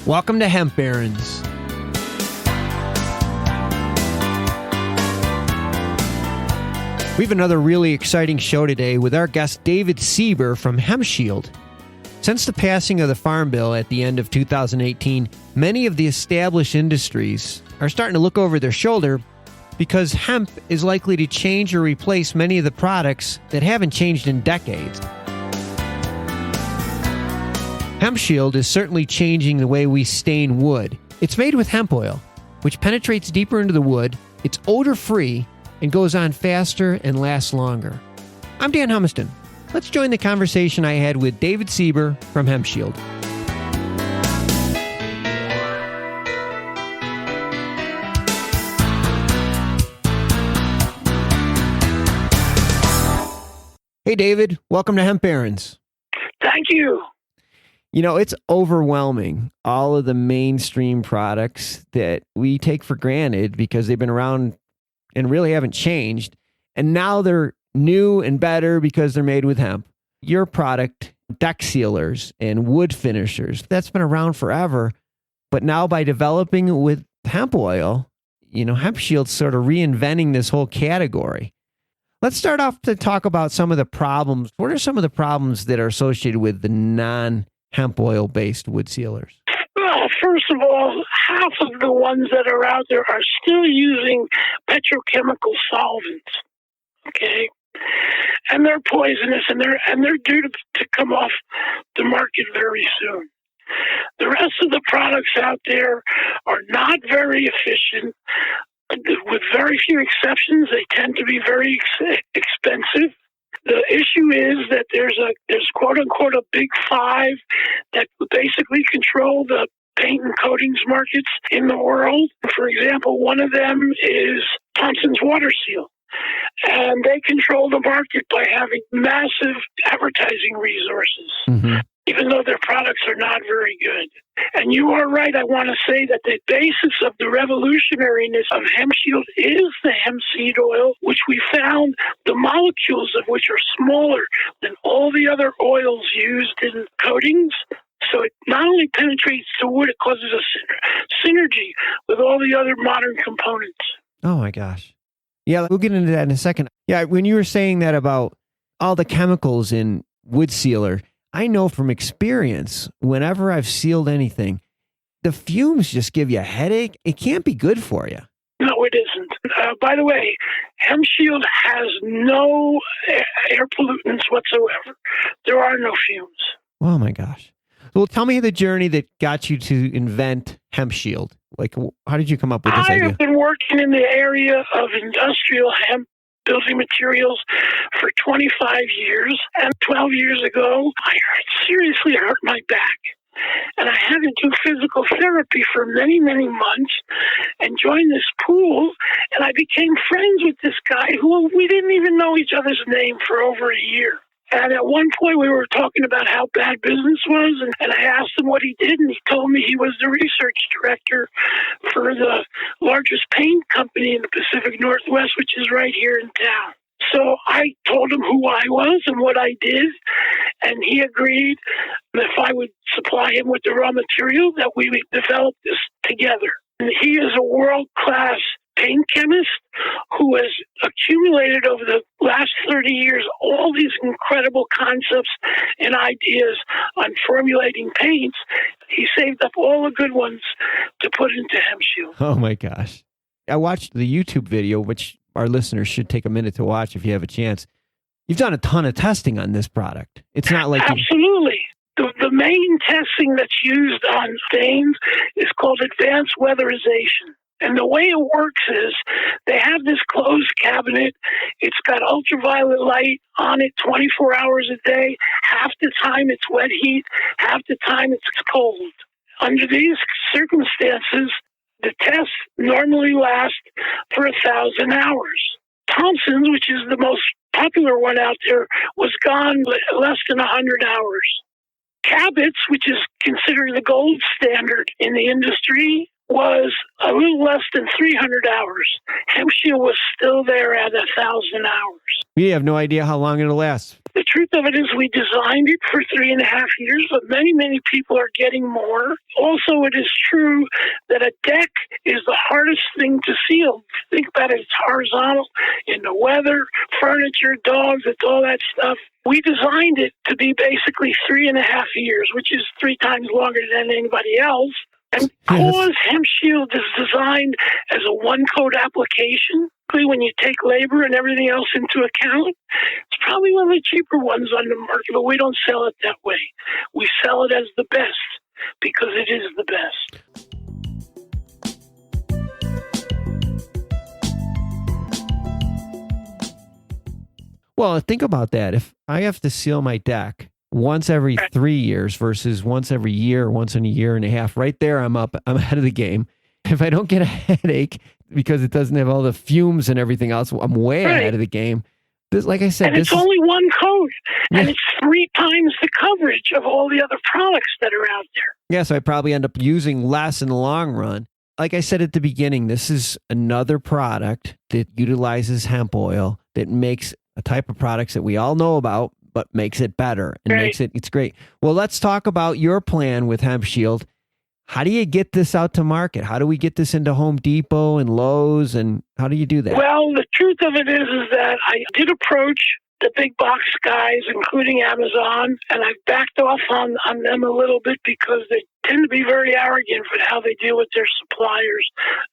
Welcome to Hemp Barons. We have another really exciting show today with our guest David Seber from Hemp Shield. Since the passing of the Farm Bill at the end of 2018, many of the established industries are starting to look over their shoulder because hemp is likely to change or replace many of the products that haven't changed in decades. Hemp Shield is certainly changing the way we stain wood. It's made with hemp oil, which penetrates deeper into the wood. It's odor-free and goes on faster and lasts longer. I'm Dan Humiston. Let's join the conversation I had with David Seber from Hemp Shield. Hey, David. Welcome to Hemp Barons. Thank you. You know, it's overwhelming, all of the mainstream products that we take for granted because they've been around and really haven't changed. And now they're new and better because they're made with hemp. Your product, deck sealers and wood finishers, that's been around forever. But now by developing with hemp oil, Hemp Shield's sort of reinventing this whole category. Let's start off to talk about some of the problems. What are some of the problems that are associated with the non-hemp oil-based wood sealers? Well, first of all, half of the ones that are out there are still using petrochemical solvents. Okay, and they're poisonous, and they're due to come off the market very soon. The rest of the products out there are not very efficient. With very few exceptions, they tend to be very expensive. The issue is that there's quote unquote a big five that basically control the paint and coatings markets in the world. For example, one of them is Thompson's Water Seal. And they control the market by having massive advertising resources, even though their products are not very good. And you are right. I want to say that the basis of the revolutionariness of Hemp Shield is the hemp seed oil, which we found the molecules of which are smaller than all the other oils used in coatings. So it not only penetrates the wood, it causes a synergy with all the other modern components. Oh, my gosh. Yeah, we'll get into that in a second. Yeah, when you were saying that about all the chemicals in wood sealer, I know from experience, whenever I've sealed anything, the fumes just give you a headache. It can't be good for you. No, it isn't. By the way, Hemp Shield has no air pollutants whatsoever. There are no fumes. Oh, my gosh. Well, tell me the journey that got you to invent Hemp Shield. Like, how did you come up with this idea? I have been working in the area of industrial hemp building materials for 25 years. And 12 years ago, I seriously hurt my back. And I had to do physical therapy for many, many months and joined this pool. And I became friends with this guy who we didn't even know each other's name for over a year. And at one point, we were talking about how bad business was, and I asked him what he did, and he told me he was the research director for the largest paint company in the Pacific Northwest, which is right here in town. So I told him who I was and what I did, and he agreed if I would supply him with the raw material that we would develop this together. And he is a world-class paint chemist who has accumulated over the last 30 years all these incredible concepts and ideas on formulating paints. He saved up all the good ones to put into Hemp Shield. Oh my gosh. I watched the YouTube video, which our listeners should take a minute to watch if you have a chance. You've done a ton of testing on this product. It's not like... Absolutely. The main testing that's used on stains is called advanced weatherization. And the way it works is they have this closed cabinet. It's got ultraviolet light on it 24 hours a day. Half the time it's wet heat, half the time it's cold. Under these circumstances, the tests normally last for 1,000 hours. Thompson's, which is the most popular one out there, was gone less than 100 hours. Cabot's, which is considered the gold standard in the industry, was a little less than 300 hours. Hemp Shield was still there at 1,000 hours. We have no idea how long it'll last. The truth of it is we designed it for 3.5 years, but many people are getting more. Also, it is true that a deck is the hardest thing to seal. Think about it, it's horizontal in the weather, furniture, dogs, it's all that stuff. We designed it to be basically 3.5 years, which is 3 times longer than anybody else. And because Hemp Shield is designed as a one-coat application, when you take labor and everything else into account, it's probably one of the cheaper ones on the market, but we don't sell it that way. We sell it as the best because it is the best. Well, think about that. If I have to seal my deck once every 3 years versus once every year, once in a year and a half, right there, I'm ahead of the game. If I don't get a headache because it doesn't have all the fumes and everything else, I'm way ahead of the game. This, like I said, and it's only one coat, and it's 3 times the coverage of all the other products that are out there. Yeah, so I probably end up using less in the long run. Like I said at the beginning, this is another product that utilizes hemp oil that makes a type of products that we all know about, but makes it better and it's great. Well, let's talk about your plan with Hemp Shield. How do you get this out to market? How do we get this into Home Depot and Lowe's, and how do you do that? Well, the truth of it is that I did approach the big box guys, including Amazon, and I backed off on them a little bit because they tend to be very arrogant with how they deal with their suppliers.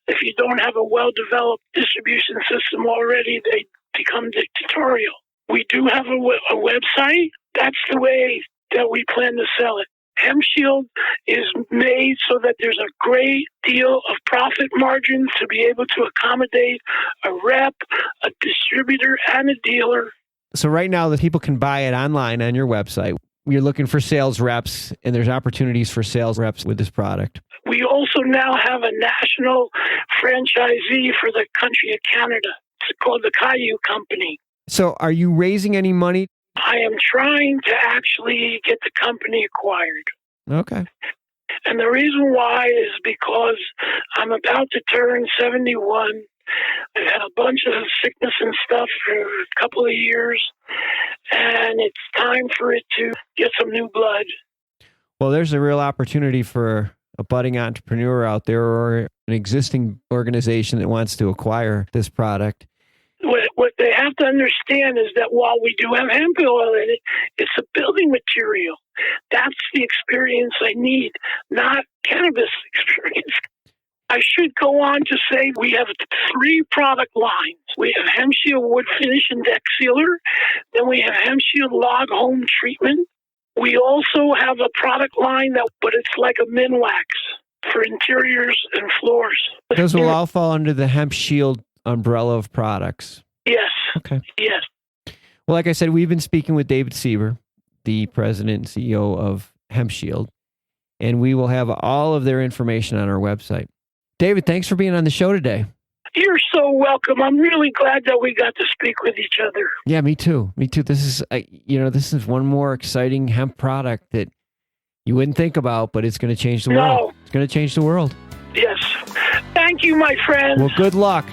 If you don't have a well-developed distribution system already, they become dictatorial. We do have a website. That's the way that we plan to sell it. Hemp Shield is made so that there's a great deal of profit margin to be able to accommodate a rep, a distributor, and a dealer. So right now, the people can buy it online on your website. You're looking for sales reps, and there's opportunities for sales reps with this product. We also now have a national franchisee for the country of Canada. It's called the Caillou Company. So are you raising any money? I am trying to actually get the company acquired. Okay. And the reason why is because I'm about to turn 71. I've had a bunch of sickness and stuff for a couple of years, and it's time for it to get some new blood. Well, there's a real opportunity for a budding entrepreneur out there or an existing organization that wants to acquire this product. What they have to understand is that while we do have hemp oil in it, it's a building material. That's the experience I need, not cannabis experience. I should go on to say we have 3 product lines. We have Hemp Shield Wood Finish and Deck Sealer. Then we have Hemp Shield Log Home Treatment. We also have a product line but it's like a Minwax for interiors and floors. Those will all fall under the Hemp Shield umbrella of products. Yes. Okay. Yes. Well, like I said, we've been speaking with David Seber, the president and CEO of Hemp Shield, and we will have all of their information on our website. David, thanks for being on the show today. You're so welcome. I'm really glad that we got to speak with each other. Yeah, me too. Me too. This is, this is one more exciting hemp product that you wouldn't think about, but it's going to change the world. It's going to change the world. Yes. Thank you, my friend. Well, good luck.